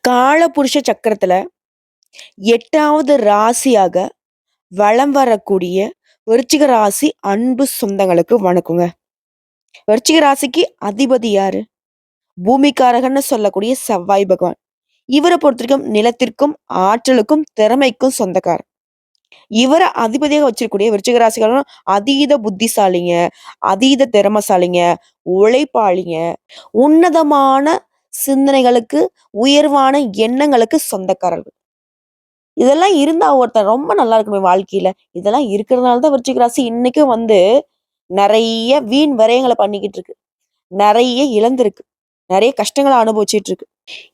காலபுருஷ சக்கரத்துல 8வது ராசியாக வலம் வரக்கூடிய விருச்சிக ராசி அன்பு சொந்தங்களுக்கு வணக்கங்க. விருச்சிக ராசிக்கு அதிபதி யாரு? பூமிக்காரகன்னு சொல்லக்கூடிய செவ்வாய் பகவான். இவரை பொறுத்தவரைக்கும் நிலத்திற்கும், ஆற்றலுக்கும், திறமைக்கும் சொந்தக்காரர். இவர அதிபதியாக வச்சிருக்கக்கூடிய விருச்சிக ராசிக்காரங்க அதீத புத்திசாலிங்க, அதீத திறமைசாலிங்க, உழைப்பாளிங்க, உன்னதமான சிந்தனைகளுக்கு, உயர்வான எண்ணங்களுக்கு சொந்தக்காரர்கள். இதெல்லாம் இருந்தா ஒருத்தன் ரொம்ப நல்லா இருக்குமே வாழ்க்கையில. இதெல்லாம் இருக்கிறதுனால தான் விருச்சிக ராசி இன்னைக்கும் நெறைய வீண் விரயங்கள பண்ணிக்கிட்டு இருக்கு. நெறைய இழந்திருக்கு. நெறைய கஷ்டங்கள அனுபவிச்சுட்டு இருக்கு.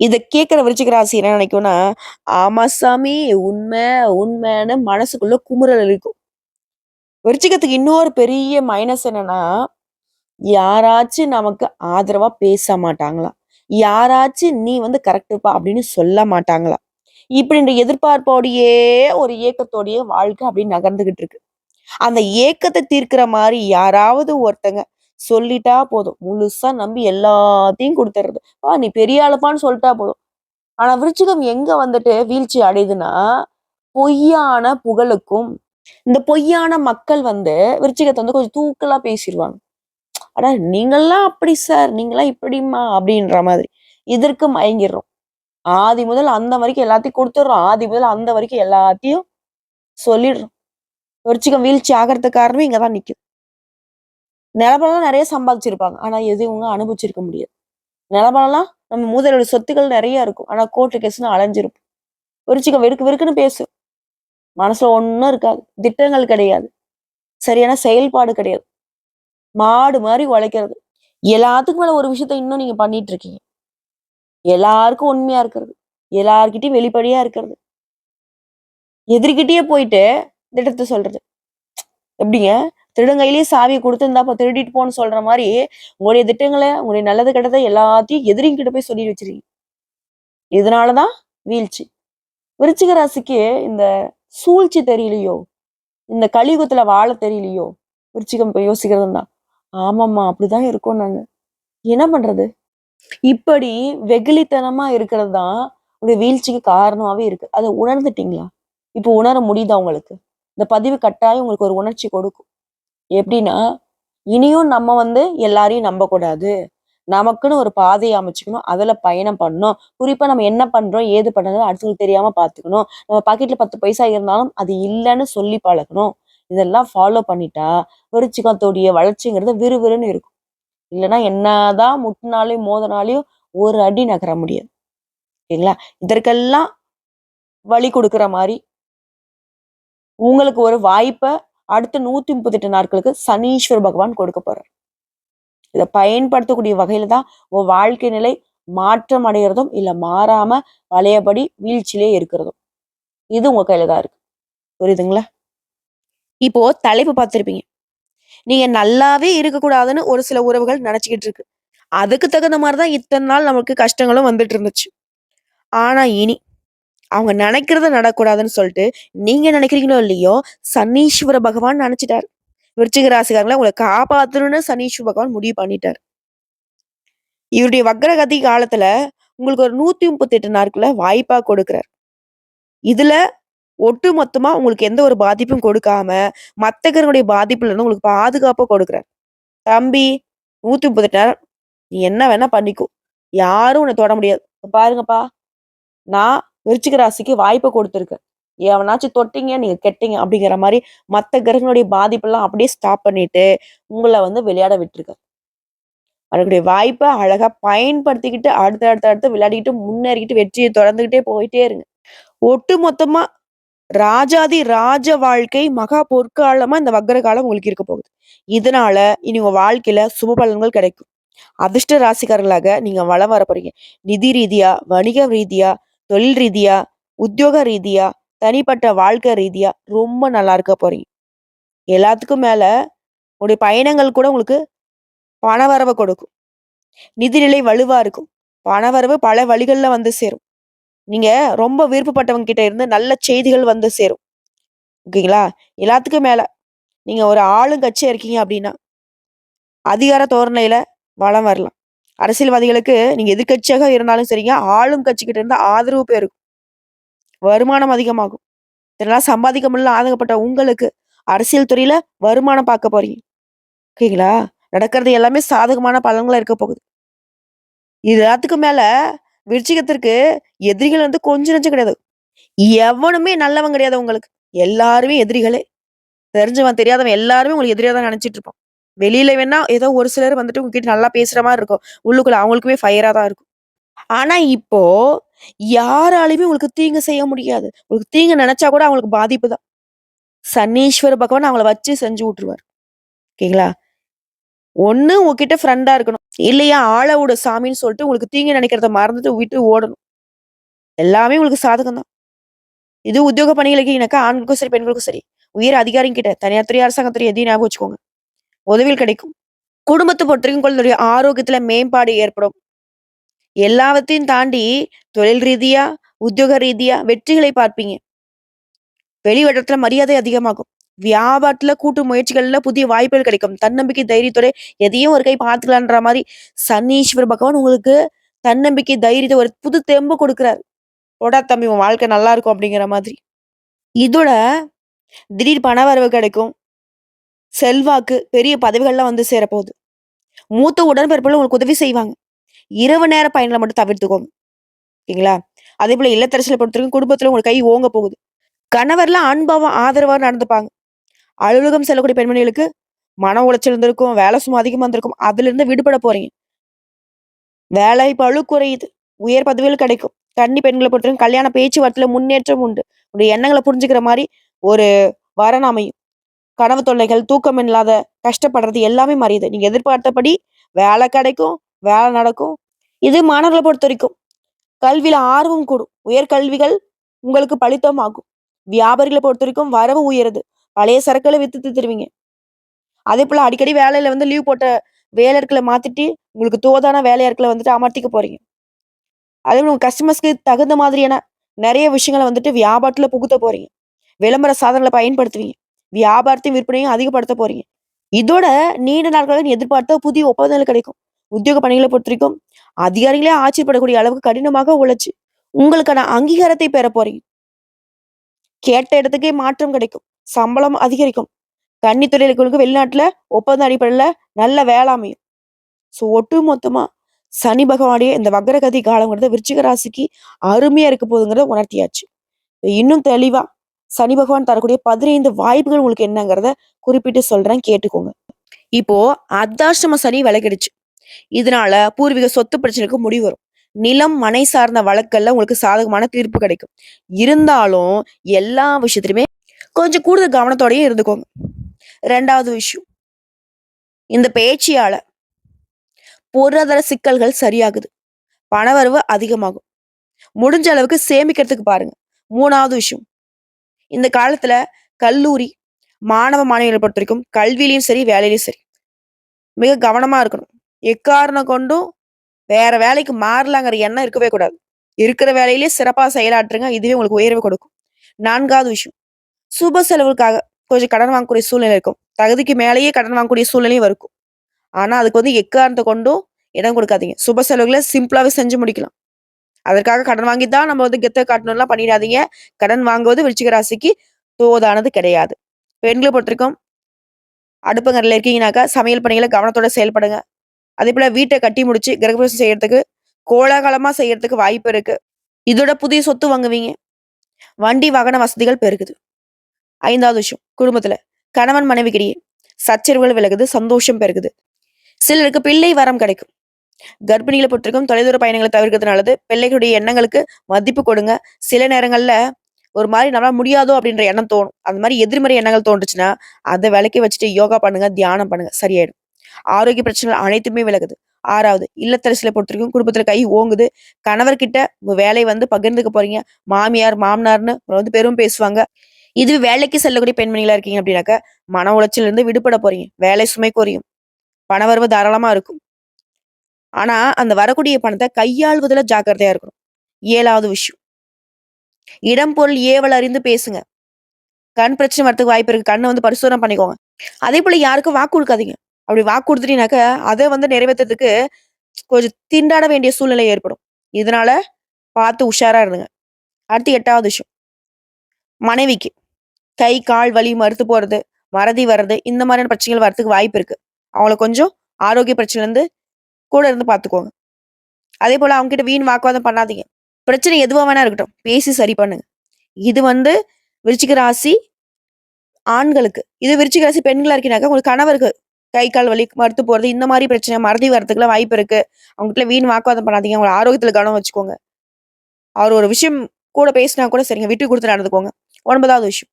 இத கேட்கிற விருச்சிக ராசி என்ன நினைக்கும்னா, ஆமா சாமி உண்மை, உண்மைன்னு மனசுக்குள்ள குமுறல் இருக்கும். விருச்சிகத்துக்கு இன்னொரு பெரிய மைனஸ் என்னன்னா, யாராச்சும் நமக்கு ஆதரவா பேச மாட்டாங்களா? யாராச்சும் நீ கரெக்ட்டுப்பா அப்படின்னு சொல்ல மாட்டாங்களா? இப்படின்ற எதிர்பார்ப்போடையே ஒரு ஏக்கத்தோடயே வாழ்க்கை அப்படின்னு நகர்ந்துகிட்டு இருக்கு. அந்த ஏக்கத்த தீர்க்கிற மாரி யாராவது ஒருத்தங்க சொல்லிட்டா போதும். முழுசா நம்பி எல்லாத்தையும் குடுத்துறது. நீ பெரிய ஆளுப்பான்னு சொல்லிட்டா போதும். ஆனா விருச்சிகம் எங்க வீழ்ச்சி அடையுதுன்னா, பொய்யான புகழுக்கும், இந்த பொய்யான மக்கள் விருச்சிகத்த கொஞ்சம் தூக்கலா பேசிருவாங்க. அட நீங்கலாம் அப்படி சார், நீங்கலாம் இப்படிம்மா அப்படின்ற மாதிரி. இதற்கு மயங்கிர்றோம். ஆதி முதல் அந்த வரைக்கும் எல்லாத்தையும் குடுத்துடுறோம். ஆதி முதல் அந்த வரைக்கும் எல்லாத்தையும் சொல்லிடுறோம். விருச்சிகம் வீழ்ச்சி ஆகறதுக்கு காரணமே இங்க தான் நிக்குது. நிலபலம்லாம் நெறைய சம்பாதிச்சிருப்பாங்க. ஆனா எதுவும் இவங்க அனுபவிச்சிருக்க முடியாது. நிலபலம்லாம் நம்ம மூதாதையோட சொத்துக்கள் நெறைய இருக்கும். ஆனா கோர்ட்டு கேஸ்ன்னு அலைஞ்சிருப்போம். விருச்சிகம் வெறுக்கு வெறுக்குன்னு பேசும். மனசுல ஒண்ணும் இருக்காது. திட்டங்கள் கிடையாது. சரியான செயல்பாடு கிடையாது. மாடு மாரி உழைக்கிறது. எல்லாத்துக்கும் மேல ஒரு விஷயத்த இன்னும் நீங்க பண்ணிட்டு இருக்கீங்க. எல்லாருக்கும் உண்மையா இருக்கிறது. எல்லார்கிட்டயும் வெளிப்படையா இருக்கிறது. எதிரிகிட்டயே போயிட்டு திட்டத்த சொல்றது. எப்படிங்க? திருடங்கையிலேயே சாவிய குடுத்து இந்தாப்பா திருடிட்டு போன்னு சொல்ற மாரி, உங்களுடைய திட்டங்கள, உங்களுடைய நல்லது கெட்டத எல்லாத்தையும் எதிரிங்கிட்ட போய் சொல்லி வச்சிருக்கீங்க. இதனால தான் வீழ்ச்சி. விருச்சிக ராசிக்கு இந்த சூழ்ச்சி தெரியலையோ, இந்த கலியுகத்துல வாழ தெரியலையோ, விருச்சிகம் இப்ப யோசிக்கிறது தான். ஆமாம்மா அப்படிதான் இருக்கோம் நாங்க. என்ன பண்றது? இப்படி வெகுளித்தனமா இருக்கிறது தான் உங்களுடைய வீழ்ச்சிக்கு காரணமாவே இருக்கு. அத உணர்ந்துட்டீங்களா? இப்போ உணர முடியுதா உங்களுக்கு? இந்த பதிவு கட்டாயம் உங்களுக்கு ஒரு உணர்ச்சி கொடுக்கும். எப்படின்னா, இனியும் நம்ம எல்லாரையும் நம்பக்கூடாது. நமக்குன்னு ஒரு பாதைய அமைச்சுக்கணும். அதுல பயணம் பண்ணணும். குறிப்பா நம்ம என்ன பண்றோம், ஏது பண்றோம்னு அடுத்தவங்களுக்கு தெரியாம பார்த்துக்கணும். நம்ம பாக்கெட்ல 10 பைசா இருந்தாலும் அது இல்லன்னு சொல்லி பழகணும். இதெல்லாம் ஃபாலோ பண்ணிட்டா, விருச்சிகத்துடைய வளர்ச்சிங்கிறது விறுவிறுன்னு இருக்கும். இல்லன்னா என்னதான் முட்டுனாலையும், மோதினாலையும் ஒரு அடி நகர முடியாது. சரிங்களா? இதற்கெல்லாம் வழி குடுக்குற மாரி, உங்களுக்கு ஒரு வாய்ப்ப அடுத்த 138 நாட்களுக்கு சனீஸ்வர பகவான் கொடுக்க போறார். இத பயன்படுத்தக்கூடிய வகையில தான் உங்க வாழ்க்கை நிலை மாற்றம் அடையறதும், இல்ல மாறாம பழையபடி வீழ்ச்சியிலே இருக்கிறதும். இது உங்க கையில தான் இருக்கு. புரியுதுங்களா? இப்போ தலைப்பு பார்த்திருப்பீங்க. நீங்க நல்லாவே இருக்கக்கூடாதுன்னு ஒரு சில உறவுகள் நெனச்சுக்கிட்டு இருக்கு. அதுக்கு தகுந்த மாரி தான் இத்தன நாள் நமக்கு கஷ்டங்களும் வந்துட்டு இருந்துச்சு. ஆனா இனி அவங்க நெனைக்கிறத நடக்கக்கூடாதுன்னு சொல்ட்டு, நீங்க நெனைக்கிறீங்களோ இல்லையோ, சனீஸ்வர பகவான் நெனச்சுட்டாரு. விருச்சிக ராசிக்காரங்கள உங்கள காப்பாத்தணும்னு சனீஸ்வர பகவான் முடிவு பண்ணிட்டாரு. இவருடைய வக்ரகதி காலத்துல உங்களுக்கு ஒரு 138 நாட்கள வாய்ப்பா கொடுக்கிறார். இதுல ஒட்டுமொத்தமா உங்களுக்கு எந்த ஒரு பாதிப்பும் கொடுக்காம, மத்த கிரகங்களுடைய பாதிப்புல இருந்து உங்களுக்கு பாதுகாப்பா கொடுக்கிறார். தம்பி 138 நேரம் நீ என்ன வேணா பண்ணிக்கோ. யாரும் உன்ன தொட முடியாது. பாருங்கப்பா, நான் விருச்சிக ராசிக்கு வாய்ப்ப குடுத்துருக்கேன். எவனாச்சும் தொட்டீங்க, நீங்க கெட்டீங்க அப்படிங்கிற மாரி மத்த கிரகங்களுடைய பாதிப்பெல்லாம் அப்படியே ஸ்டாப் பண்ணிட்டு, உங்கள விளையாட விட்டுருக்கேன். அதனுடைய வாய்ப்ப அழகா பயன்படுத்திக்கிட்டு, அடுத்து விளையாடிக்கிட்டு, முன்னேறிக்கிட்டு, வெற்றிய தொடர்ந்துகிட்டே போயிட்டே இருங்க. ஒட்டு மொத்தமா ராஜாதி ராஜ வாழ்க்கை மகா பொற்காலமா இந்த வக்ர காலம் உங்களுக்கு இருக்க போகுது. இதனால இனி உங்க வாழ்க்கையில சுப பலன்கள் கிடைக்கும். அதிர்ஷ்ட ராசிக்காரர்களாக நீங்க வலம் வர போறீங்க. நிதி ரீதியா, வணிக ரீதியா, தொழில் ரீதியா, உத்தியோக ரீதியா, தனிப்பட்ட வாழ்க்கை ரீதியா ரொம்ப நல்லா இருக்க போறீங்க. எல்லாத்துக்கும் மேல உங்களுடைய பயணங்கள் கூட உங்களுக்கு பணவரவ கொடுக்கும். நிதிநிலை வலுவா இருக்கும். பணவரவு பல வழிகள்ல சேரும். நீங்க ரொம்ப விருப்பப்பட்டவங்க கிட்ட இருந்து நல்ல செய்திகள் சேரும். ஓகேங்களா? எல்லாத்துக்கும் மேல நீங்க ஒரு ஆளுங்கட்சியா இருக்கீங்க அப்படின்னா, அதிகார தோரணையில வலம் வரலாம். அரசியல்வாதிகளுக்கு நீங்க எதிர்க்கட்சியாக இருந்தாலும் சரிங்க, ஆளும் கட்சிகிட்ட இருந்து ஆதரவு பெருகும். வருமானம் அதிகமாகும். இதெல்லாம் சம்பாதிக்க முடியல ஆதங்கப்பட்ட உங்களுக்கு, அரசியல் துறையில வருமானம் பார்க்க போறீங்க. ஓகேங்களா? நடக்கிறது எல்லாமே சாதகமான பலன்களா இருக்க போகுது. இது எல்லாத்துக்கும் மேல விருச்சிகத்திற்கு எதிரிகள் வந்து கொஞ்சம் நெஞ்சம் கிடையாது. எவனுமே நல்லவன் கிடையாது உங்களுக்கு. எல்லாருமே எதிரிகளே. தெரிஞ்சவன், தெரியாதவன் எல்லாருமே உங்களுக்கு எதிரியா தான் நெனச்சுட்டு இருப்பான். வெளியில வேணா ஏதோ ஒரு சிலர் வந்துட்டு உங்ககிட்ட நல்லா பேசுற மாரி இருக்கும். உள்ளுக்குள்ள அவங்களுக்குமே ஃபயரா தான் இருக்கும். ஆனா இப்போ யாராலயுமே உங்களுக்கு தீங்கு செய்ய முடியாது. உங்களுக்கு தீங்கு நெனச்சா கூட அவங்களுக்கு பாதிப்பு தான். சனீஸ்வர பகவான் அவங்கள வச்சு செஞ்சு விட்டுருவாரு. ஓகேங்களா? ஒண்ணு உங்ககிட்ட ஃப்ரெண்டா இருக்கணும். இல்லையா ஆள விடு சாமின்னு சொல்லிட்டு உங்களுக்கு தீங்கு நெனைக்கிறத மறந்துட்டு விட்டு ஓடணும். எல்லாமே உங்களுக்கு சாதகம் தான். இது உத்தியோக பணிகள் இருக்கீங்கனாக்கா, ஆண்களுக்கும் சரி, பெண்களுக்கும் சரி. உயர் அதிகாரிங்க கிட்ட, தனியார் துறை, அரசாங்கத் துறை எதையும் ஞாபகம் வச்சுக்கோங்க. உதவிகள் கிடைக்கும். குடும்பத்த பொறுத்தவரைக்கும் உங்களுடைய ஆரோக்கியத்துல மேம்பாடு ஏற்படும். எல்லாவத்தையும் தாண்டி தொழில் ரீதியா, உத்தியோக ரீதியா வெற்றிகளை பார்ப்பீங்க. வெளி வட்டத்துல மரியாதை அதிகமாகும். வியாபாரத்துல கூட்டு முயற்சிகள்ல புதிய வாய்ப்புகள் கிடைக்கும். தன்னம்பிக்கை, தைரியத்தோட எதையும் ஒரு கை பார்த்துக்கலான்ற மாரி சனீஸ்வர பகவான் உங்களுக்கு தன்னம்பிக்கை, தைரியத்த ஒரு புது தெம்பு குடுக்குறாரு. "போடா தம்பி உன் வாழ்க்கை நல்லா இருக்கும்" அப்படிங்கிற மாதிரி. இதோட திடீர் பணவரவு கிடைக்கும். செல்வாக்கு, பெரிய பதவிகள்லாம் வந்து சேரப்போகுது. மூத்த உடன்பிறப்புகள் உங்களுக்கு உதவி செய்வாங்க. இரவு நேர பயணங்கள மட்டும் தவிர்த்துக்கோங்க. ஓகேங்களா? அதேபோல இல்லத்தரசிகள பொறுத்தவரைக்கும் குடும்பத்துல உங்க கை ஓங்க போகுது. கணவர்லாம் அன்பாவும், ஆதரவா நடந்துப்பாங்க. அலுவலகம் செல்லக்கூடிய பெண்மணிகளுக்கு மன உளைச்சல் இருந்திருக்கும், வேலை சுமை அதிகமா இருந்திருக்கும். அதிலிருந்து விடுபட போறீங்க. வேலை பளு குறையுது. உயர் பதவிகள் கிடைக்கும். கன்னி பெண்கள பொறுத்தவரைக்கும் கல்யாண பேச்சுவார்த்தையில முன்னேற்றம் உண்டு. உங்களுடைய எண்ணங்கள புரிஞ்சுக்கிற மாரி ஒரு வரன் அமையும். கனவு தொல்லைகள், தூக்கம் இல்லாத கஷ்டப்படுறது எல்லாமே மறையுது. நீங்க எதிர்பார்த்தபடி வேலை கிடைக்கும், வேலை நடக்கும். இது மாணவர்கள பொறுத்தவரைக்கும். கல்வியில ஆர்வம் கூடும். உயர்கல்விகள் உங்களுக்கு பலித்தம் ஆகும். வியாபாரிகள பொறுத்தவரைக்கும் வரவு உயருது. பழைய சரக்குகள வித்து தீர்த்துருவீங்க. அதேபோல அடிக்கடி வேலையில வந்து லீவ் போட்ட வேலையாட்கள மாத்திட்டு, உங்களுக்கு தோதான வேலையாட்கள வந்துட்டு அமர்த்திக்க போறீங்க. அதேபோல உங்க கஸ்டமர்ஸ்க்கு தகுந்த மாதிரியான நெறைய விஷயங்கள வந்துட்டு வியாபாரத்துல புகுத்த போறீங்க. விளம்பர சாதனங்கள பயன்படுத்துவீங்க. வியாபாரத்தையும் விற்பனையும் அதிகப்படுத்த போறீங்க. இதோட நீண்ட நாட்களா நீ எதிர்பார்த்த புதிய ஒப்பந்தங்கள் கிடைக்கும். உத்தியோக பணிகள பொறுத்தவரைக்கும், அதிகாரிகளே ஆச்சரியப்படக்கூடிய அளவுக்கு கடினமாக உழைச்சு, உங்களுக்கான அங்கீகாரத்தை பெற போறீங்க. கேட்ட இடத்துக்கே மாற்றம் கிடைக்கும். சம்பளம் அதிகரிக்கும். கன்னித் துறைகளுக்கு வெளிநாட்டுல ஒப்பந்த அடிப்படையில நல்ல வேலை அமையும். ஸோ ஒட்டுமொத்தமா சனி பகவானுடைய இந்த வக்ரகதி காலங்கிறது விருச்சிக ராசிக்கு அருமையா இருக்க போகுதுங்கிறத உணர்த்தியாச்சு. இன்னும் தெளிவா சனி பகவான் தரக்கூடிய 15 வாய்ப்புகள் உங்களுக்கு என்னங்கிறத குறிப்பிட்டு சொல்றேன் கேட்டுக்கோங்க. இப்போ அர்த்தாஷ்டம சனி விலகிடுச்சு. இதனால பூர்வீக சொத்து பிரச்சனைக்கு முடிவு வரும். நிலம், மனை சார்ந்த வழக்கல்ல உங்களுக்கு சாதகமான தீர்ப்பு கிடைக்கும். இருந்தாலும் எல்லா விஷயத்திலுமே கொஞ்சம் கூடுதல் கவனத்தோடயே இருந்துக்கோங்க. 2வது விஷயம், இந்த பேச்சியால பொருளாதார சிக்கல்கள் சரியாகுது. பணவரவு அதிகமாகும். முடிஞ்ச அளவுக்கு சேமிக்கிறதுக்கு பாருங்க. 3வது விஷயம், இந்த காலத்துல கல்லூரி, மாணவ மாணவிகளை பொறுத்தவரைக்கும் கல்வியிலயும் சரி, வேலையிலயும் சரி மிக கவனமா இருக்கணும். எக்காரணம் கொண்டும் வேற வேலைக்கு மாறலாங்கிற எண்ணம் இருக்கவே கூடாது. இருக்கிற வேலையிலேயே சிறப்பா செயலாற்றுங்க. இதுவே உங்களுக்கு உயர்வு கொடுக்கும். 4வது விஷயம், சுப செலவுக்காக கொஞ்சம் கடன் வாங்கக்கூடிய சூழ்நிலை இருக்கும். தகுதிக்கு மேலேயே கடன் வாங்கக்கூடிய சூழ்நிலையும் இருக்கும். ஆனா, அதுக்கு வந்து எக்காரணத்த கொண்டும் இடம் கொடுக்காதீங்க. சுப செலவுகள சிம்பிளாவே செஞ்சு முடிக்கலாம். அதற்காக கடன் வாங்கி தான் நம்ம வந்து கெத்த காட்டணும்லாம் பண்ணிடாதீங்க. கடன் வாங்குவது விருச்சிக ராசிக்கு தோதானது கிடையாது. பெண்கள பொறுத்தவரைக்கும் அடுப்பங்கரையில இருக்கீங்கனாக்கா, சமையல் பணிகள கவனத்தோட செயல்படுங்க. அதேபோல வீட்ட கட்டி முடிச்சு கிரகப்பிரவேசம் செய்யறதுக்கு, கோலாகலமா செய்யறதுக்கு வாய்ப்பு இருக்கு. இதோட புதிய சொத்து வாங்குவீங்க. வண்டி, வாகன வசதிகள் பெருகுது. 5வது விஷயம், குடும்பத்துல கணவன் மனைவிக்கிடையே சச்சரவுகள் விலகுது, சந்தோஷம் பெருகுது. சிலருக்கு பிள்ளை வரம் கிடைக்கும். கர்ப்பிணிகள பொறுத்தவரைக்கும் தொலைதூர பயணங்கள தவிர்க்கிறது நல்லது. பிள்ளைகளுடைய எண்ணங்களுக்கு மதிப்பு கொடுங்க. சில நேரங்கள்ல ஒரு மாரி நம்மளால முடியாதோ அப்படின்ற எண்ணம் தோணும். அந்த மாரி எதிர்மறை எண்ணங்கள் தோன்றுச்சுன்னா, அத விலக்கி வச்சுட்டு யோகா பண்ணுங்க, தியானம் பண்ணுங்க. சரியாயிடும். ஆரோக்கிய பிரச்சனைகள் அனைத்துமே விலகுது. 6வது, இல்லத்தரசிகள பொறுத்தவரைக்கும் குடும்பத்துல கை ஓங்குது. கணவர்கிட்ட உங்க வேலைய வந்து பகிர்ந்துக்க போறீங்க. மாமியார், மாமனார்ன்னு வந்து பெரும் பேசுவாங்க. இதுவே வேலைக்கு செல்லக்கூடிய பெண்மணிகளா இருக்கீங்க அப்படின்னாக்க, மன உளைச்சல்ல இருந்து விடுபட போறீங்க. வேலை சுமை குறையும். பணவரவு தாராளமா இருக்கும். ஆனா, அந்த வரக்கூடிய பணத்த கையாள்வதுல ஜாக்கிரதையா இருக்கணும். 7வது விஷயம், இடம், பொருள் ஏவல் அறிந்து பேசுங்க. கண் பிரச்சனை வரதுக்கு வாய்ப்பு இருக்கு. கண்ண வந்து பரிசோதனை பண்ணிக்கோங்க. அதேபோல யாருக்கும் வாக்கு குடுக்காதீங்க. அப்படி வாக்கு குடுத்துட்டீங்கனாக்க, அத வந்து நிறைவேத்துறதுக்கு கொஞ்சம் திண்டாட வேண்டிய சூழ்நிலை ஏற்படும். இதனால பார்த்து உஷாரா இருங்க. அடுத்து 8வது விஷயம். மனைவிக்கு கை, கால் வலி, மறுத்து போறது, மறதி வர்றது, இந்த மாதிரியான பிரச்சனைகள் வரதுக்கு வாய்ப்பு இருக்கு. அவங்கள கொஞ்சம் ஆரோக்கிய பிரச்சனையிலருந்து கூட இருந்து பார்த்துக்கோங்க. அதேபோல அவங்க கிட்ட வீண் வாக்குவாதம் பண்ணாதீங்க. பிரச்சனை எதுவா வேணா இருக்கட்டும். பேசி சரி பண்ணுங்க. இது விருச்சிக ராசி ஆண்களுக்கு. இது விருச்சிக ராசி பெண்களா இருக்கீங்கனாக்கா, உங்களுக்கு கணவருக்கு கை, கால் வலி, மறுத்து போறது, இந்த மாரி பிரச்சனை, மறதி வரதுக்குலாம் வாய்ப்பு இருக்கு. அவங்ககிட்ட வீண் வாக்குவாதம் பண்ணாதீங்க. உங்க ஆரோக்கியத்துல கவனம் வச்சுக்கோங்க. அவர் ஒரு விஷயம் கூட பேசினா கூட சரிங்க. விட்டு குடுத்து நடந்துக்கோங்க. 9வது விஷயம்.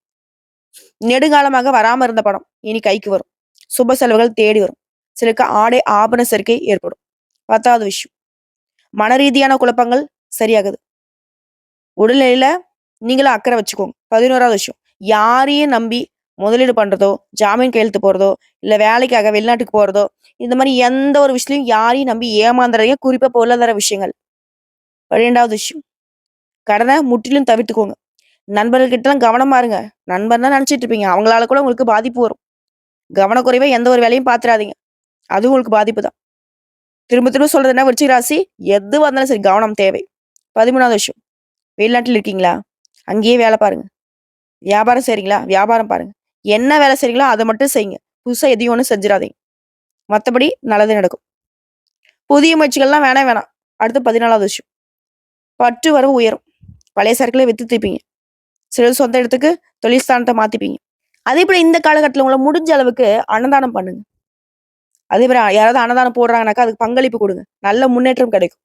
நெடுங்காலமாக வராம இருந்த பணம் இனி கைக்கு வரும். சுப செலவுகள் தேடி வரும். சிலருக்கு ஆடை ஆபரண சேர்க்கை ஏற்படும். 10வது விஷயம். மன ரீதியான குழப்பங்கள் சரியாகுது. உடல்நிலையில நீங்களும் அக்கறை வச்சுக்கோங்க. 11வது விஷயம். யாரையும் நம்பி முதலீடு பண்றதோ, ஜாமீன் கையெழுத்து போடுறதோ, இல்ல வேலைக்காக வெளிநாட்டுக்கு போறதோ, இந்த மாரி எந்த ஒரு விஷயத்தையும் யாரையும் நம்பி ஏமாந்துறாதீங்க. குறிப்பா பொருளாதார விஷயங்கள். 12வது விஷயம். கடனை முற்றிலும் தவிர்த்துக்கோங்க. நண்பர்கள் கிட்டலாம் கவனமா இருங்க. நண்பர்னா நினைச்சிட்டு இருப்பீங்க. அவங்களால கூட உங்களுக்கு பாதிப்பு வரும். கவனக்குறைவா எந்த ஒரு வேலையும் பார்த்துறாதீங்க. அதுவும் உங்களுக்கு பாதிப்பு தான். திரும்ப திரும்ப சொல்றது என்ன விருச்சிக ராசி, எதுவா இருந்தாலும் சரி கவனம் தேவை. 13வது விஷயம். வெளிநாட்டில இருக்கீங்களா? அங்கேயே வேலை பாருங்க. வியாபாரம் செய்றீங்களா? வியாபாரம் பாருங்க. என்ன வேலை செய்றீங்களோ அத மட்டும் செய்யுங்க. புதுசா எதையும் ஒண்ணும் செஞ்சிராதீங்க. மத்தபடி நல்லது நடக்கும். புதிய முயற்சிகள்லாம் வேணாம். அடுத்து 14வது விஷயம். பற்று வரவு உயரும். பழைய சரக்குகள வித்து தீர்ப்பீங்க. சிலர் சொந்த இடத்துக்கு தொழில் ஸ்தானத்த மாத்திப்பீங்க. அதேபோல இந்த காலகட்டத்துல உங்களால முடிஞ்ச அளவுக்கு அன்னதானம் பண்ணுங்க. அதேமாரி யாராவது அன்னதானம் போடுறாங்கனாக்கா, அதுக்கு பங்களிப்பு குடுங்க. நல்ல முன்னேற்றம் கிடைக்கும்.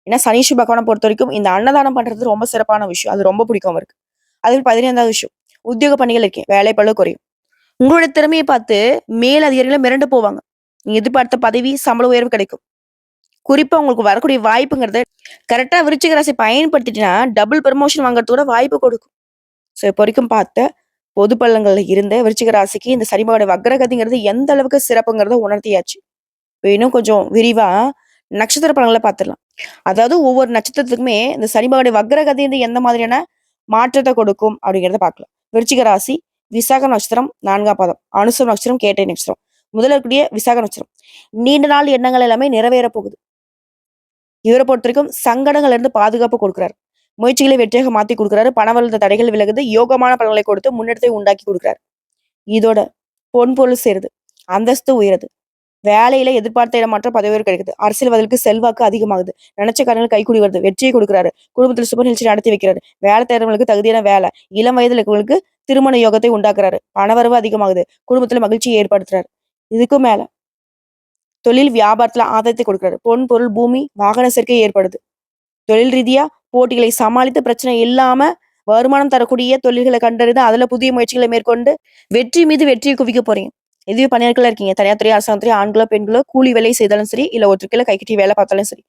ஏன்னா சனீஸ்வர பகவான பொறுத்தவரைக்கும் இந்த அன்னதானம் பண்றது ரொம்ப சிறப்பான விஷயம். அது ரொம்ப பிடிக்கும் அவருக்கு. அதே 15வது விஷயம். உத்தியோக பணிகள் இருக்கேன். வேலைப்பளு குறையும். உங்களோட திறமைய பார்த்து மேல் அதிகாரிகளே மிரண்டு போவாங்க. நீங்க எதிர்பார்த்த பதவி, சம்பள உயர்வு கிடைக்கும். குறிப்பா உங்களுக்கு வரக்கூடிய வாய்ப்புங்கிறது கரெக்ட்டா விருச்சிக ராசி பயன்படுத்திட்டீங்கன்னா, டபுள் ப்ரமோஷன் வாங்குறதோட வாய்ப்பு கொடுக்கும். ஸோ இப்போ வரைக்கும் பார்த்த பொது பலன்கள்ல இருந்த விருச்சிக ராசிக்கு இந்த சனி பகவானுடைய வக்ரகதிங்கிறது எந்த அளவுக்கு சிறப்புங்கிறத உணர்த்தியாச்சு. இப்ப இன்னும் கொஞ்சம் விரிவா நட்சத்திர பலன்கள பார்த்துடலாம். அதாவது ஒவ்வொரு நட்சத்திரத்துக்குமே இந்த சனி பகவானுடைய வக்ரகதி வந்து எந்த மாதிரியான மாற்றத்த கொடுக்கும் அப்படிங்கிறத பார்க்கலாம். விருச்சிக ராசி விசாக நட்சத்திரம் 4ஆம் பாதம், அனுசம் நட்சத்திரம், கேட்டை நட்சத்திரம். முதல்ல இருக்கக்கூடிய விசாக நட்சத்திரம். நீண்ட நாள் எண்ணங்கள் எல்லாமே நிறைவேற போகுது. இவரை பொறுத்தவரைக்கும் சங்கடங்கள்ல இருந்து பாதுகாப்பு கொடுக்குறாரு. முயற்சிகளை வெற்றியாக மாத்தி கொடுக்குறாரு. பணவரத்து தடைகள் விலகுது. யோகமான பலன்களை கொடுத்து முன்னேற்றத்தை உண்டாக்கி கொடுக்குறாரு. இதோட பொன் பொருள் சேருது. அந்தஸ்து உயருது. வேலையில எதிர்பார்த்த இடமாற்றம் பதவி உயர்வு கிடைக்குது. அரசியல்வாதிகளுக்கு செல்வாக்கு அதிகமாகுது. நினைச்ச காரியங்கள் கைக்கூடி வருது. வெற்றியை கொடுக்குறாரு. குடும்பத்தில் சுப நிகழ்ச்சி நடத்தி வைக்கிறாரு. வேலை தேடுறவங்களுக்கு தகுதியான வேலை. இளம் வயதுல இருக்கவங்களுக்கு திருமண யோகத்தை உண்டாக்குறாரு. பணவரவு அதிகமாகுது. குடும்பத்துல மகிழ்ச்சியை ஏற்படுத்துறாரு. இதுக்கும் மேல தொழில் வியாபாரத்துல ஆதாயத்தை கொடுக்குறாரு. பொன் பொருள் பூமி வாகன சேர்க்கை ஏற்படுது. தொழில் ரீதியா போட்டிகளை சமாளித்து பிரச்சனை இல்லாம வருமானம் தரக்கூடிய தொழில்களை கண்டறிந்து அதுல புதிய முயற்சிகளை மேற்கொண்டு வெற்றி மீது வெற்றியை குவிக்க போறீங்க. இதுவே பணியாட்களா இருக்கீங்க. தனியார் துறை, அரசாங்க துறை, ஆண்களோ பெண்களோ கூலி வேலை செய்தாலும் சரி, இல்ல ஒருத்தருக்குள்ள கைக்கட்டி வேலை பார்த்தாலும் சரி,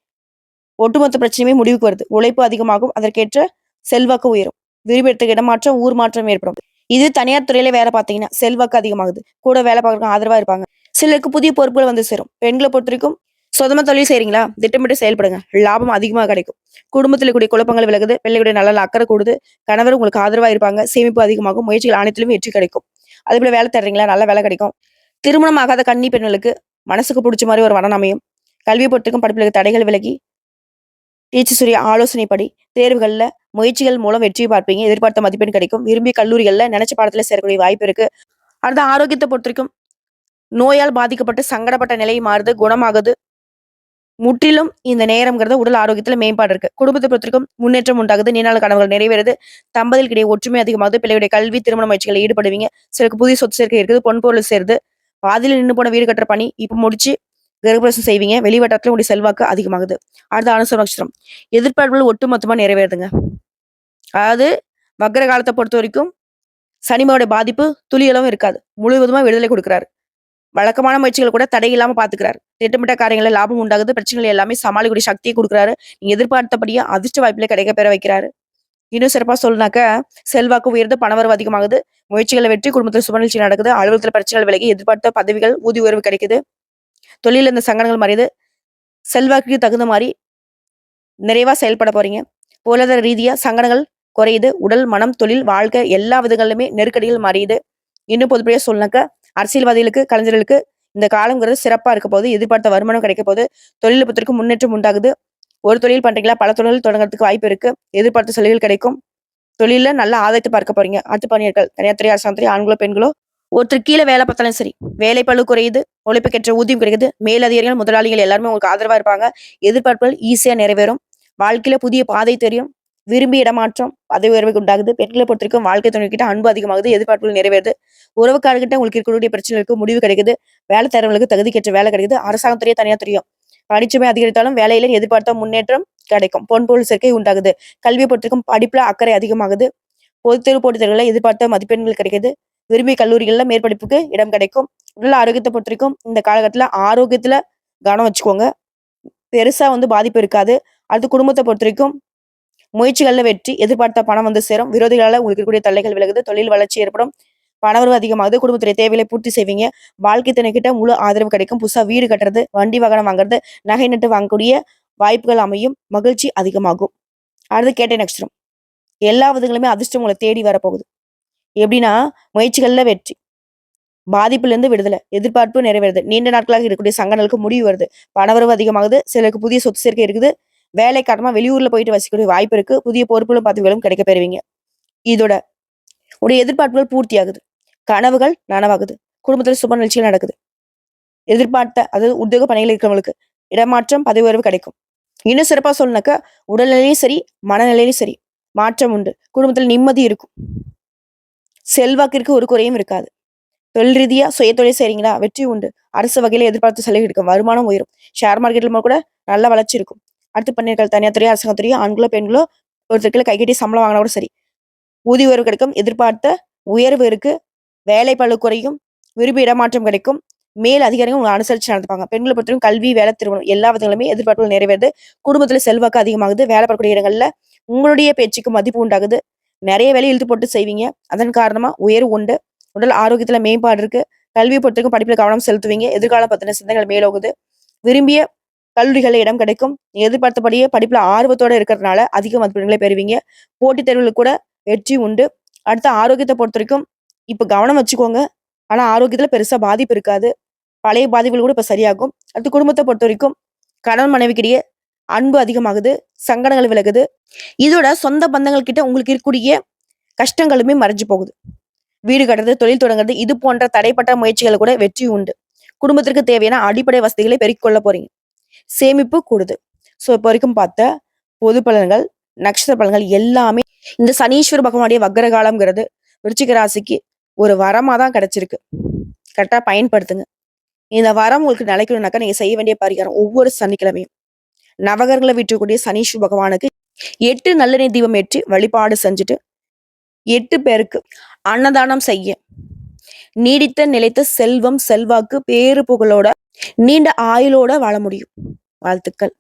ஒட்டுமொத்த பிரச்சனையுமே முடிவுக்கு வருது. உழைப்பு அதிகமாகும். அதற்கேற்ற செல்வாக்கு உயரும். விரும்பிடத்துக்கு இடமாற்றம், ஊர் மாற்றம் ஏற்படும். இது தனியார் துறையில வேலை பார்த்தீங்கன்னா செல்வாக்கு அதிகமாகுது. கூட வேலை பார்க்கறவங்க ஆதரவா இருப்பாங்க. சிலருக்கு புதிய பொறுப்புகள் வந்து சேரும். பெண்களை பொறுத்தவரைக்கும் சொந்தமா தொழில் செய்றீங்களா? திட்டமிட்டு செயல்படுங்க. லாபம் அதிகமா கிடைக்கும். குடும்பத்தில் கூடிய குழப்பங்கள் விலகுது. பிள்ளைகளுடைய நலன்ல அக்கறை கூடுது. கணவர் உங்களுக்கு ஆதரவா இருப்பாங்க. சேமிப்பு அதிகமாகும். முயற்சிகள் அனைத்திலும் வெற்றி கிடைக்கும். அதேபோல வேலை தேடுறீங்களா? நல்ல வேலை கிடைக்கும். திருமணம் ஆகாத கன்னி பெண்களுக்கு மனசுக்கு புடிச்ச மாரி ஒரு மனம் அமையும். கல்வியை பொறுத்தவரைக்கும் படிப்புல இருக்க தடைகள் விலகி, டீச்சர்ஸுடைய ஆலோசனைப்படி தேர்வுகள்ல முயற்சிகள் மூலம் வெற்றி பார்ப்பீங்க. எதிர்பார்த்த மதிப்பெண் கிடைக்கும். விரும்பிய கல்லூரிகள்ல நினைச்ச பாடத்துல சேரக்கூடிய வாய்ப்பு இருக்கு. அடுத்த ஆரோக்கியத்தை பொறுத்தவரைக்கும் நோயால் பாதிக்கப்பட்டு சங்கடப்பட்ட நிலை மாறுது, குணமாகுது. முற்றிலும் இந்த நேரம்ங்கிறது உடல் ஆரோக்கியத்துல மேம்பாடு இருக்கு. குடும்பத்தை பொறுத்தவரைக்கும் முன்னேற்றம் உண்டாகுது. நீண்ட கனவுகள் நிறைவேறுது. தம்பதிகளுக்கிடையே ஒற்றுமை அதிகமாகுது. பிள்ளைகளுடைய கல்வி, திருமண முயற்சிகளில் ஈடுபடுவீங்க. சிலருக்கு புதிய சொத்து சேர்க்கை இருக்குது. பொன் பொருள் சேருது. பாதியில நின்னு போன வீடு கட்டுற பணி இப்ப முடிச்சு கிரகப்பிரவேசம் செய்வீங்க. வெளிவட்டாரத்துல உங்களுடைய செல்வாக்கு அதிகமாகுது. அடுத்த அனுச நட்சத்திரம். எதிர்பார்ப்புகள் ஒட்டுமொத்தமா நிறைவேறுதுங்க. அதாவது வக்ர காலத்தை பொறுத்த வரைக்கும் சனிமாவுடைய பாதிப்பு துளியளவும் இருக்காது. முழுவதுமா விடுதலை கொடுக்கிறாரு. வழக்கமான முயற்சிகள் கூட தடை இல்லாம பாத்துக்கிறாரு. திட்டமிட்ட காரியங்கள்ல லாபம் உண்டாகுது. பிரச்சனைகள் எல்லாமே சமாளிக்கூடிய சக்தியை கொடுக்குறாரு. நீங்க எதிர்பார்த்தபடியே அதிர்ஷ்ட வாய்ப்புல கிடைக்க பெற வைக்கிறாரு. இன்னும் சிறப்பா சொல்லனாக்க செல்வாக்கு உயர்ந்து பணவரவு அதிகமாகுது. முயற்சிகளை வெற்றி, குடும்பத்தில் சுபநிகழ்ச்சி நடக்குது. அலுவலகத்துல பிரச்சனைகள் விலகி எதிர்பார்த்த பதவிகள், ஊதிய உயர்வு கிடைக்குது. தொழில இந்த சங்கடங்கள் மறையுது. செல்வாக்குக்கு தகுந்த மாதிரி நிறைவா செயல்பட போறீங்க. பொருளாதார ரீதியா சங்கடங்கள் குறையுது. உடல், மனம், தொழில், வாழ்க்கை எல்லா விதங்களிலுமே நெருக்கடிகள் மறையுது. இன்னும் பொதுப்படியா சொல்லனாக்க அரசியல்வாதிகளுக்கு, கலைஞர்களுக்கு இந்த காலங்கிறது சிறப்பா இருக்க போது. எதிர்பார்த்த வருமானம் கிடைக்க போது. தொழில பொறுத்தவரைக்கும் முன்னேற்றம் உண்டாகுது. ஒரு தொழில் பண்றீங்களா? பல தொழில் தொடங்குறதுக்கு வாய்ப்பு இருக்கு. எதிர்பார்த்த சலுகைகள் கிடைக்கும். தொழில்ல நல்ல ஆதாயத்த பார்க்க போறீங்க. அடுத்து பணியாட்கள், தனியார் துறை, அரசாங்க துறை, ஆண்களோ, பெண்களோ ஒருத்தர் கீழ வேலை பார்த்தாலும் சரி, வேலை பளு குறையுது, உழைப்புக்கேற்ற ஊதியம் கிடைக்குது, மேலதிகாரிகள், முதலாளிகள் எல்லாருமே உங்களுக்கு ஆதரவா இருப்பாங்க. எதிர்பார்ப்புகள் ஈஸியா நிறைவேறும். வாழ்க்கையில புதிய பாதை தெரியும். விரும்பிய இடமாற்றம், பதவி உயர்வுக்கு உண்டாகுது. பெண்களை பொறுத்தவரைக்கும் வாழ்க்கை துணைக்கிட்ட அன்பு அதிகமாகுது. எதிர்பார்ப்புகள் நிறைவேறுது. உறவுக்காரர்கிட்ட உங்களுக்கு இருக்கக்கூடிய பிரச்சனைகளுக்கு முடிவு கிடைக்குது. வேலை தேர்வுகளுக்கு தகுதிக்கேற்ற வேலை கிடைக்குது. அரசாங்கத் துறையோ, தனியார் துறையோ பணிச்சுமை அதிகரித்தாலும் வேலையில எதிர்பார்த்த முன்னேற்றம் கிடைக்கும். பொன் பொருள் சேர்க்கை உண்டாகுது. கல்வியை பொறுத்தவரைக்கும் படிப்புல அக்கறை அதிகமாகுது. பொதுத் தேர்வு போட்டித் தேர்வுல எதிர்பார்த்த மதிப்பெண்கள் கிடைக்குது. விரும்பிய கல்லூரிகள்ல மேற்படிப்புக்கு இடம் கிடைக்கும். உடல் ஆரோக்கியத்தை பொறுத்தவரைக்கும் இந்த காலகட்டத்துல ஆரோக்கியத்துல கவனம் வச்சுக்கோங்க. பெருசா பாதிப்பு இருக்காது. அடுத்து குடும்பத்தை பொறுத்தவரைக்கும் முயற்சிகள்ல வெற்றி, எதிர்பார்த்த பணம் சேரும். விரோதிகளால உங்களுக்கு இருக்கக்கூடிய தொல்லைகள் விலகுது. தொழில் வளர்ச்சி ஏற்படும். பணவரவு அதிகமாகுது. குடும்பத்துடைய தேவைகளை பூர்த்தி செய்வீங்க. வாழ்க்கை துணைக்கிட்ட முழு ஆதரவு கிடைக்கும். புதுசா வீடு கட்டுறது, வண்டி வாகனம் வாங்குறது, நகை நட்டு வாங்கக்கூடிய வாய்ப்புகள் அமையும். மகிழ்ச்சி அதிகமாகும். அடுத்து கேட்டை நட்சத்திரம். எல்லா விதங்களுமே அதிர்ஷ்டம் உங்களை தேடி வரப்போகுது. எப்படின்னா, முயற்சிகள்ல வெற்றி, பாதிப்புல விடுதலை, எதிர்பார்ப்பு நிறைவேறுது. நீண்ட நாட்களாக இருக்கக்கூடிய சங்கடங்களுக்கு முடிவு வருது. பணவரவு அதிகமாகுது. சிலருக்கு புதிய சொத்து சேர்க்கை இருக்குது. வேலை காரணமா வெளியூர்ல போயிட்டு வசிக்கக்கூடிய வாய்ப்பு இருக்கு. புதிய பொறுப்புகளும் பதவிகளும் கிடைக்க பெறுவீங்க. இதோட உடைய எதிர்பார்ப்புகள் பூர்த்தி ஆகுது. கனவுகள் நனவாகுது. குடும்பத்துல சுப நிகழ்ச்சிகள் நடக்குது. எதிர்பார்த்த அதாவது உத்தியோக பணிகள் இருக்கிறவங்களுக்கு இடமாற்றம், பதவி உயர்வு கிடைக்கும். இன்னும் சிறப்பா சொல்லணும்னாக்கா உடல்நிலையும் சரி, மனநிலையிலும் சரி மாற்றம் உண்டு. குடும்பத்தில் நிம்மதி இருக்கும். செல்வாக்கிற்கு ஒரு குறையும் இருக்காது. தொழில் ரீதியா சுய தொழில் செய்றீங்களா? வெற்றி உண்டு. அரசு வகையில எதிர்பார்த்து சலுகை இருக்கும். வருமானம் உயரும். ஷேர் மார்க்கெட்ல கூட நல்ல வளர்ச்சி இருக்கும். அடுத்து பண்ணிருக்கள் தனியார் துறை, அரசாங்க துறையோ, ஆண்களோ, பெண்களோ ஒருத்தருக்குள்ள கைகட்டி சம்பளம் வாங்கினா கூட சரி. ஊதிய உயர்வு கிடைக்கும். எதிர்பார்த்த உயர்வு இருக்கு. வேலை பளு குறையும். விரும்பி இடமாற்றம் கிடைக்கும். மேல் அதிகாரிகள் உங்களை அனுசரிச்சு நடந்துப்பாங்க. பெண்களை பொறுத்தவரைக்கும் கல்வி, வேலை, திருமணம் எல்லா விதங்களுமே எதிர்பார்ப்புகள் நிறைவேறுது. குடும்பத்துல செல்வாக்கு அதிகமாகுது. வேலை பார்க்கக்கூடிய இடங்கள்ல உங்களுடைய பேச்சுக்கு மதிப்பு உண்டாகுது. நிறைய வேலை இழுத்து போட்டு செய்வீங்க. அதன் காரணமா உயர்வு உண்டு. உடல் ஆரோக்கியத்துல மேம்பாடு இருக்கு. கல்வியை பொறுத்தவரைக்கும் படிப்புல கவனம் செலுத்துவீங்க. எதிர்காலம் பத்தின சிந்தனைகள் மேலோகுது. விரும்பிய கல்லூரிகள்ல இடம் கிடைக்கும். எதிர்பார்த்தபடியே படிப்புல ஆர்வத்தோட இருக்கிறதுனால அதிக மதிப்பெண்களை பெறுவீங்க. போட்டித் தேர்வுகளுக்கு கூட வெற்றி உண்டு. அடுத்த ஆரோக்கியத்தை பொறுத்த வரைக்கும் இப்ப கவனம் வச்சுக்கோங்க. ஆனா ஆரோக்கியத்துல பெருசா பாதிப்பு இருக்காது. பழைய பாதிப்புகள் கூட இப்ப சரியாகும். அடுத்து குடும்பத்தை பொறுத்த வரைக்கும் கணவன் மனைவிக்கிடையே அன்பு அதிகமாகுது. சங்கடங்கள் விலகுது. இதோட சொந்த பந்தங்கள் கிட்ட உங்களுக்கு இருக்கக்கூடிய கஷ்டங்களுமே மறைஞ்சு போகுது. வீடு கட்டுறது, தொழில் தொடங்குறது இது போன்ற தடைப்பட்ட முயற்சிகள் கூட வெற்றி உண்டு. குடும்பத்திற்கு தேவையான அடிப்படை வசதிகளை பெருக்கிக் கொள்ள போறீங்க. சேமிப்பு கூடுது. சோ இப்போ வரைக்கும் பார்த்த பொது பலன்கள், நட்சத்திர பலன்கள் எல்லாமே இந்த சனீஸ்வர பகவானுடைய வக்ர காலம்ங்கிறது விருச்சிக ராசிக்கு ஒரு வரமா தான் கிடைச்சிருக்கு. கரெக்டா பயன்படுத்துங்க. இந்த வரம் உங்களுக்கு நிலைக்கணும்னாக்கா நீங்க செய்ய வேண்டிய பரிகாரம் ஒவ்வொரு சனிக்கிழமையும் நவகர்களை வீட்டக்கூடிய சனீஸ்வர பகவானுக்கு 8 நல்லெண்ணெய் தீபம் ஏற்றி வழிபாடு செஞ்சுட்டு 8 பேருக்கு அன்னதானம் செய்ய நீடித்த நிலைத்த செல்வம், செல்வாக்கு, பேரு புகழோட நீண்ட ஆயுளோட வாழ முடியும். வாழ்த்துக்கள்.